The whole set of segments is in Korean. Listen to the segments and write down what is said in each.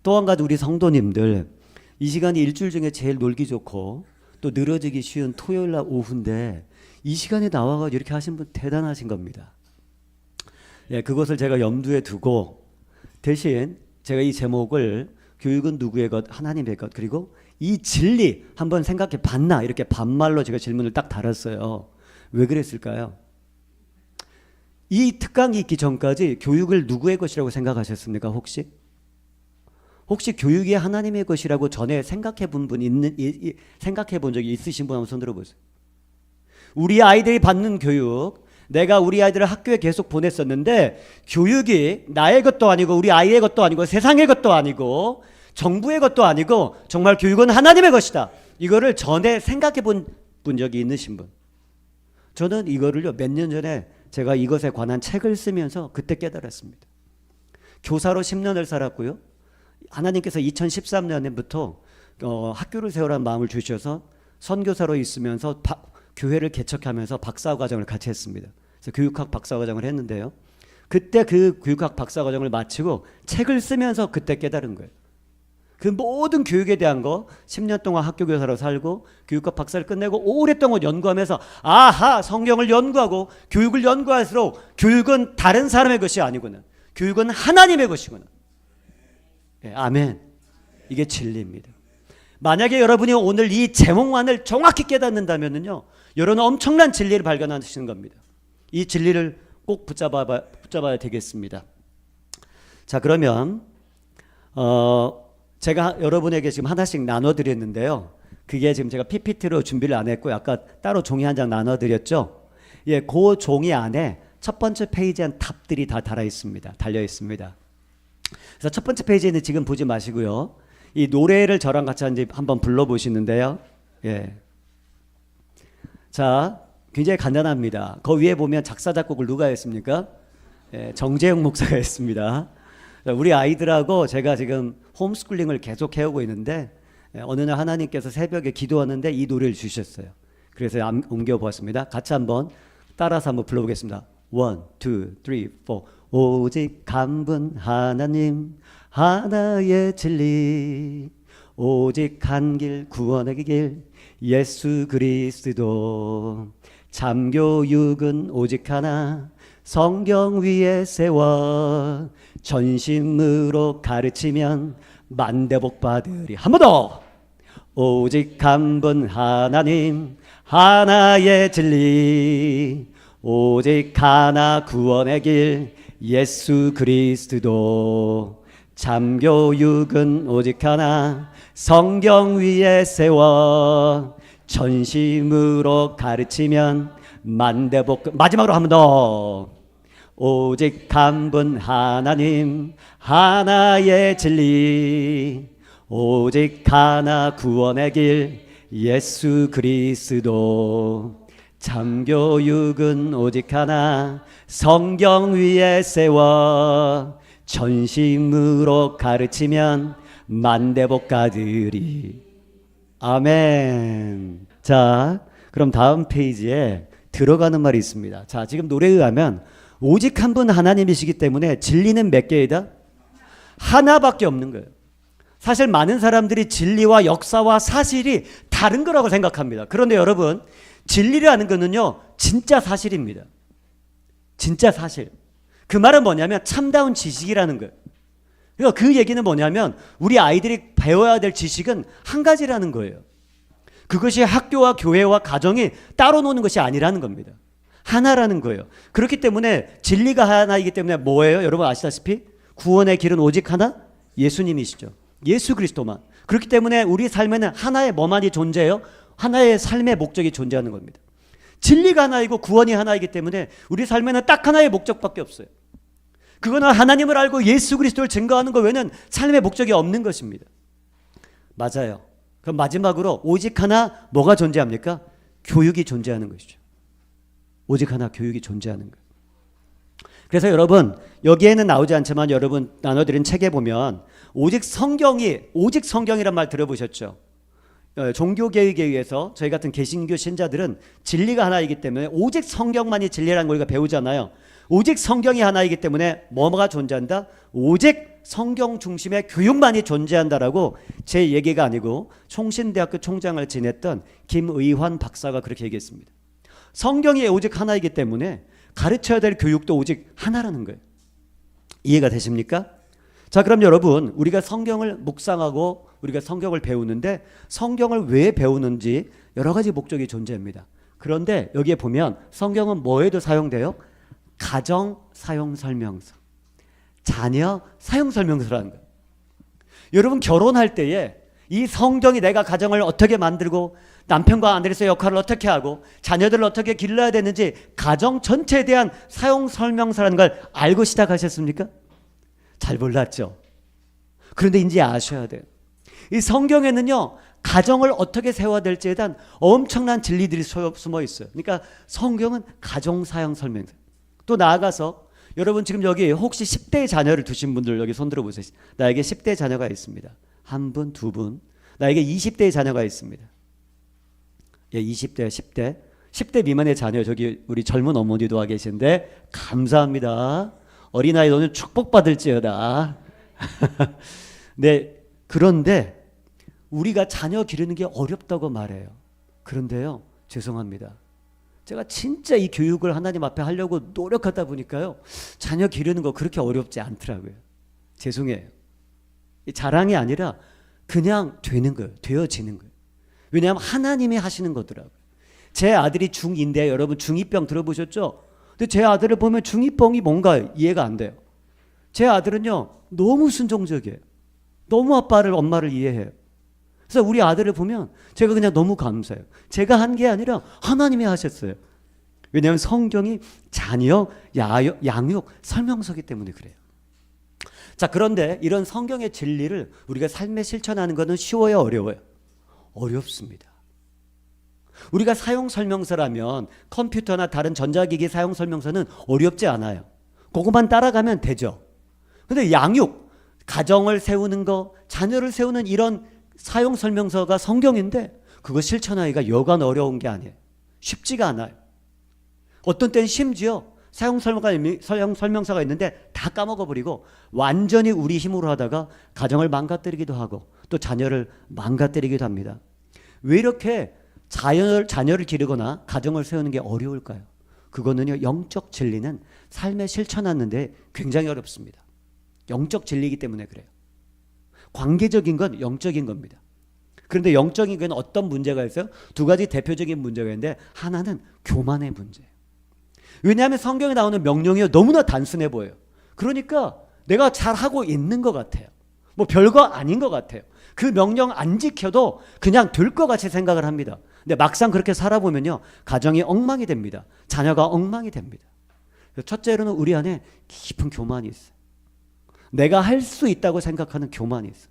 또 한 가지 우리 성도님들 이 시간이 일주일 중에 제일 놀기 좋고 또 늘어지기 쉬운 토요일 날 오후인데 이 시간에 나와가지고 이렇게 하신 분 대단하신 겁니다. 예, 그것을 제가 염두에 두고 대신 제가 이 제목을 교육은 누구의 것? 하나님의 것. 그리고 이 진리 한번 생각해 봤나? 이렇게 반말로 제가 질문을 딱 달았어요. 왜 그랬을까요? 이 특강이 있기 전까지 교육을 누구의 것이라고 생각하셨습니까? 혹시 교육이 하나님의 것이라고 전에 생각해 본 적이 있으신 분 한번 손 들어보세요. 우리 아이들이 받는 교육, 내가 우리 아이들을 학교에 계속 보냈었는데 교육이 나의 것도 아니고 우리 아이의 것도 아니고 세상의 것도 아니고 정부의 것도 아니고 정말 교육은 하나님의 것이다. 이거를 전에 생각해 본 적이 있으신 분. 저는 이거를요 몇 년 전에 제가 이것에 관한 책을 쓰면서 그때 깨달았습니다. 교사로 10년을 살았고요. 하나님께서 2013년부터 학교를 세우라는 마음을 주셔서 선교사로 있으면서 교회를 개척하면서 박사과정을 같이 했습니다. 그래서 교육학 박사과정을 했는데요. 그때 그 교육학 박사과정을 마치고 책을 쓰면서 그때 깨달은 거예요. 그 모든 교육에 대한 거 10년 동안 학교교사로 살고 교육학 박사를 끝내고 오랫동안 연구하면서 아하 성경을 연구하고 교육을 연구할수록 교육은 다른 사람의 것이 아니구나. 교육은 하나님의 것이구나. 네, 아멘. 이게 진리입니다. 만약에 여러분이 오늘 이 제목만을 정확히 깨닫는다면요 여러분은 엄청난 진리를 발견하시는 겁니다. 이 진리를 꼭 붙잡아야 되겠습니다. 자, 그러면 제가 여러분에게 지금 하나씩 나눠드렸는데요. 그게 지금 제가 PPT로 준비를 안 했고 아까 따로 종이 한 장 나눠드렸죠. 예, 그 종이 안에 첫 번째 페이지에 답들이 다 달려 있습니다. 그래서 첫 번째 페이지는 지금 보지 마시고요. 이 노래를 저랑 같이 한번 불러보시는데요. 예. 자, 굉장히 간단합니다. 그 위에 보면 작사 작곡을 누가 했습니까? 예, 정재영 목사가 했습니다. 우리 아이들하고 제가 지금 홈스쿨링을 계속 해오고 있는데 어느 날 하나님께서 새벽에 기도하는데 이 노래를 주셨어요. 그래서 옮겨보았습니다. 같이 한번 따라서 한번 불러보겠습니다. 1, 2, 3, 4 오직 한 분 하나님 하나의 진리 오직 한 길 구원의 길 예수 그리스도 참교육은 오직 하나 성경 위에 세워 전심으로 가르치면 만대복 받으리. 한 번 더. 오직 한 분 하나님 하나의 진리 오직 하나 구원의 길 예수 그리스도 참교육은 오직 하나 성경 위에 세워 전심으로 가르치면 만대복. 마지막으로 한 번 더. 오직 한 분 하나님 하나의 진리 오직 하나 구원의 길 예수 그리스도 참교육은 오직 하나 성경 위에 세워 전심으로 가르치면 만대복 가들이. 아멘. 자, 그럼 다음 페이지에 들어가는 말이 있습니다. 자, 지금 노래에 의하면 오직 한 분 하나님이시기 때문에 진리는 몇 개이다? 하나밖에 없는 거예요. 사실 많은 사람들이 진리와 역사와 사실이 다른 거라고 생각합니다. 그런데 여러분, 진리라는 거는요 진짜 사실입니다. 진짜 사실. 그 말은 뭐냐면 참다운 지식이라는 거예요. 그러니까 그 얘기는 뭐냐면 우리 아이들이 배워야 될 지식은 한 가지라는 거예요. 그것이 학교와 교회와 가정이 따로 노는 것이 아니라는 겁니다. 하나라는 거예요. 그렇기 때문에 진리가 하나이기 때문에 뭐예요? 여러분 아시다시피 구원의 길은 오직 하나? 예수님이시죠. 예수 그리스도만. 그렇기 때문에 우리 삶에는 하나의 뭐만이 존재해요? 하나의 삶의 목적이 존재하는 겁니다. 진리가 하나이고 구원이 하나이기 때문에 우리 삶에는 딱 하나의 목적밖에 없어요. 그거는 하나님을 알고 예수 그리스도를 증거하는 것 외에는 삶의 목적이 없는 것입니다. 맞아요. 그럼 마지막으로 오직 하나 뭐가 존재합니까? 교육이 존재하는 것이죠. 오직 하나 교육이 존재하는 거예요. 그래서 여러분 여기에는 나오지 않지만 여러분 나눠드린 책에 보면 오직 성경이란 말 들어보셨죠? 종교개혁에 의해서 저희 같은 개신교 신자들은 진리가 하나이기 때문에 오직 성경만이 진리라는 걸 우리가 배우잖아요. 오직 성경이 하나이기 때문에 뭐가 존재한다? 오직 성경 중심의 교육만이 존재한다라고 제 얘기가 아니고 총신대학교 총장을 지냈던 김의환 박사가 그렇게 얘기했습니다. 성경이 오직 하나이기 때문에 가르쳐야 될 교육도 오직 하나라는 거예요. 이해가 되십니까? 자, 그럼 여러분, 우리가 성경을 묵상하고 우리가 성경을 배우는데 성경을 왜 배우는지 여러 가지 목적이 존재합니다. 그런데 여기에 보면 성경은 뭐에도 사용돼요? 가정 사용 설명서, 자녀 사용 설명서라는 거예요. 여러분, 결혼할 때에 이 성경이 내가 가정을 어떻게 만들고 남편과 아내로서의 역할을 어떻게 하고 자녀들을 어떻게 길러야 되는지 가정 전체에 대한 사용 설명서라는 걸 알고 시작하셨습니까? 잘 몰랐죠. 그런데 이제 아셔야 돼요. 이 성경에는요, 가정을 어떻게 세워야 될지에 대한 엄청난 진리들이 숨어 있어요. 그러니까 성경은 가정 사용 설명서. 또 나아가서 여러분, 지금 여기 혹시 10대 자녀를 두신 분들 여기 손 들어보세요. 나에게 10대 자녀가 있습니다. 한 분, 두 분. 나에게 20대의 자녀가 있습니다. 예, 20대, 10대. 10대 미만의 자녀, 저기 우리 젊은 어머니도 와 계신데 감사합니다. 어린아이 너는 축복받을지어다. 네, 그런데 우리가 자녀 기르는 게 어렵다고 말해요. 그런데요, 죄송합니다. 제가 진짜 이 교육을 하나님 앞에 하려고 노력하다 보니까요, 자녀 기르는 거 그렇게 어렵지 않더라고요. 죄송해요. 자랑이 아니라 그냥 되는 거예요. 되어지는 거예요. 왜냐하면 하나님이 하시는 거더라고요. 제 아들이 중2인데 여러분 중2병 들어보셨죠? 근데 제 아들을 보면 중2병이 뭔가 이해가 안 돼요. 제 아들은요, 너무 순종적이에요. 너무 아빠를 엄마를 이해해요. 그래서 우리 아들을 보면 제가 그냥 너무 감사해요. 제가 한 게 아니라 하나님이 하셨어요. 왜냐하면 성경이 자녀 양육 설명서기 때문에 그래요. 자, 그런데 이런 성경의 진리를 우리가 삶에 실천하는 것은 쉬워요, 어려워요? 어렵습니다. 우리가 사용 설명서라면 컴퓨터나 다른 전자기기 사용 설명서는 어렵지 않아요. 그것만 따라가면 되죠. 근데 양육, 가정을 세우는 거, 자녀를 세우는 이런 사용 설명서가 성경인데 그거 실천하기가 여간 어려운 게 아니에요. 쉽지가 않아요. 어떤 때는 심지어 사용 설명서가 있는데 다 까먹어버리고 완전히 우리 힘으로 하다가 가정을 망가뜨리기도 하고 또 자녀를 망가뜨리기도 합니다. 왜 이렇게 자녀를 기르거나 가정을 세우는 게 어려울까요? 그거는요, 영적 진리는 삶에 실천하는데 굉장히 어렵습니다. 영적 진리이기 때문에 그래요. 관계적인 건 영적인 겁니다. 그런데 영적인 건 어떤 문제가 있어요? 두 가지 대표적인 문제가 있는데 하나는 교만의 문제예요. 왜냐하면 성경에 나오는 명령이 너무나 단순해 보여요. 그러니까 내가 잘하고 있는 것 같아요. 뭐 별거 아닌 것 같아요. 그 명령 안 지켜도 그냥 될 것 같이 생각을 합니다. 근데 막상 그렇게 살아보면요, 가정이 엉망이 됩니다. 자녀가 엉망이 됩니다. 첫째로는 우리 안에 깊은 교만이 있어요. 내가 할 수 있다고 생각하는 교만이 있어요.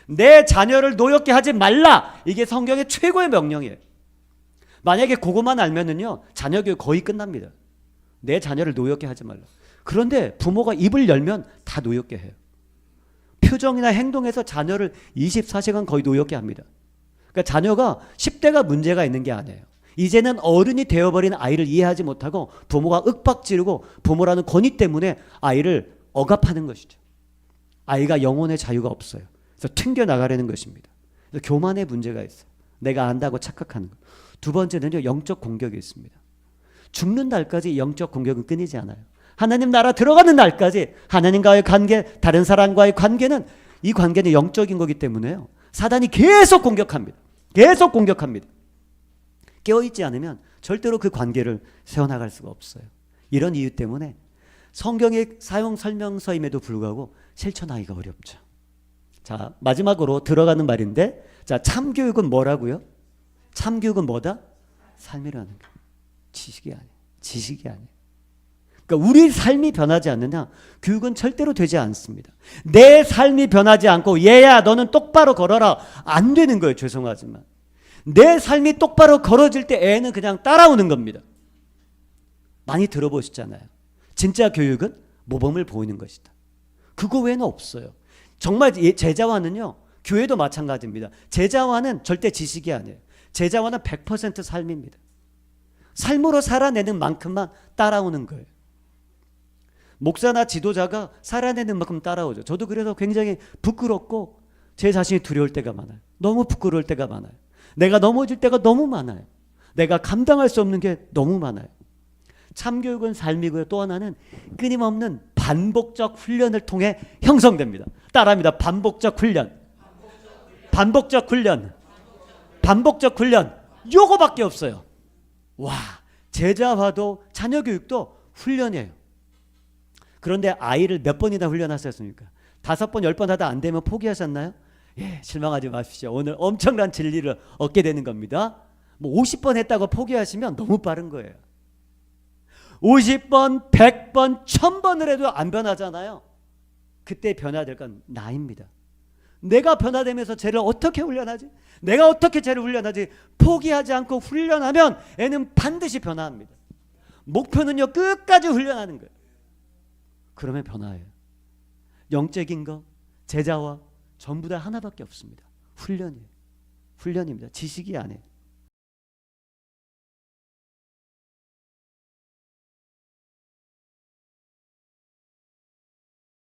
내 자녀를 노엽게 하지 말라. 이게 성경의 최고의 명령이에요. 만약에 그것만 알면은요, 자녀 교육 거의 끝납니다. 내 자녀를 노엽게 하지 말라. 그런데 부모가 입을 열면 다 노엽게 해요. 표정이나 행동에서 자녀를 24시간 거의 노엽게 합니다. 그러니까 자녀가 10대가 문제가 있는 게 아니에요. 이제는 어른이 되어버린 아이를 이해하지 못하고 부모가 윽박지르고 부모라는 권위 때문에 아이를 억압하는 것이죠. 아이가 영혼의 자유가 없어요. 그래서 튕겨나가려는 것입니다. 그래서 교만의 문제가 있어요. 내가 안다고 착각하는 것. 두 번째는요, 영적 공격이 있습니다. 죽는 날까지 영적 공격은 끊이지 않아요. 하나님 나라 들어가는 날까지 하나님과의 관계, 다른 사람과의 관계는, 이 관계는 영적인 거기 때문에요, 사단이 계속 공격합니다. 계속 공격합니다. 깨어있지 않으면 절대로 그 관계를 세워나갈 수가 없어요. 이런 이유 때문에 성경의 사용 설명서임에도 불구하고 실천하기가 어렵죠. 자, 마지막으로 들어가는 말인데, 자, 참교육은 뭐라고요? 참교육은 뭐다? 삶이라는 거. 지식이 아니에요. 지식이 아니에요. 그러니까 우리 삶이 변하지 않느냐, 교육은 절대로 되지 않습니다. 내 삶이 변하지 않고 얘야 너는 똑바로 걸어라, 안 되는 거예요. 죄송하지만 내 삶이 똑바로 걸어질 때 애는 그냥 따라오는 겁니다. 많이 들어보셨잖아요. 진짜 교육은 모범을 보이는 것이다. 그거 외에는 없어요. 정말 제자화는요, 교회도 마찬가지입니다. 제자화는 절대 지식이 아니에요. 제자화는 100% 삶입니다. 삶으로 살아내는 만큼만 따라오는 거예요. 목사나 지도자가 살아내는 만큼 따라오죠. 저도 그래서 굉장히 부끄럽고 제 자신이 두려울 때가 많아요. 너무 부끄러울 때가 많아요. 내가 넘어질 때가 너무 많아요. 내가 감당할 수 없는 게 너무 많아요. 참교육은 삶이고요. 또 하나는 끊임없는 반복적 훈련을 통해 형성됩니다. 따라합니다. 반복적 훈련. 반복적 훈련. 반복적 훈련. 요거밖에 없어요. 와, 제자화도 자녀 교육도 훈련이에요. 그런데 아이를 몇 번이나 훈련하셨습니까? 5번, 10번 하다 안 되면 포기하셨나요? 예, 실망하지 마십시오. 오늘 엄청난 진리를 얻게 되는 겁니다. 뭐 50번 했다고 포기하시면 너무 빠른 거예요. 50번, 100번, 1000번을 해도 안 변하잖아요. 그때 변화될 건 나입니다. 내가 변화되면서 쟤를 어떻게 훈련하지? 내가 어떻게 쟤를 훈련하지? 포기하지 않고 훈련하면 애는 반드시 변화합니다. 목표는요, 끝까지 훈련하는 거예요. 그러면 변화해요. 영적인 거, 제자와 전부 다 하나밖에 없습니다. 훈련이에요. 훈련입니다. 지식이 아니에요.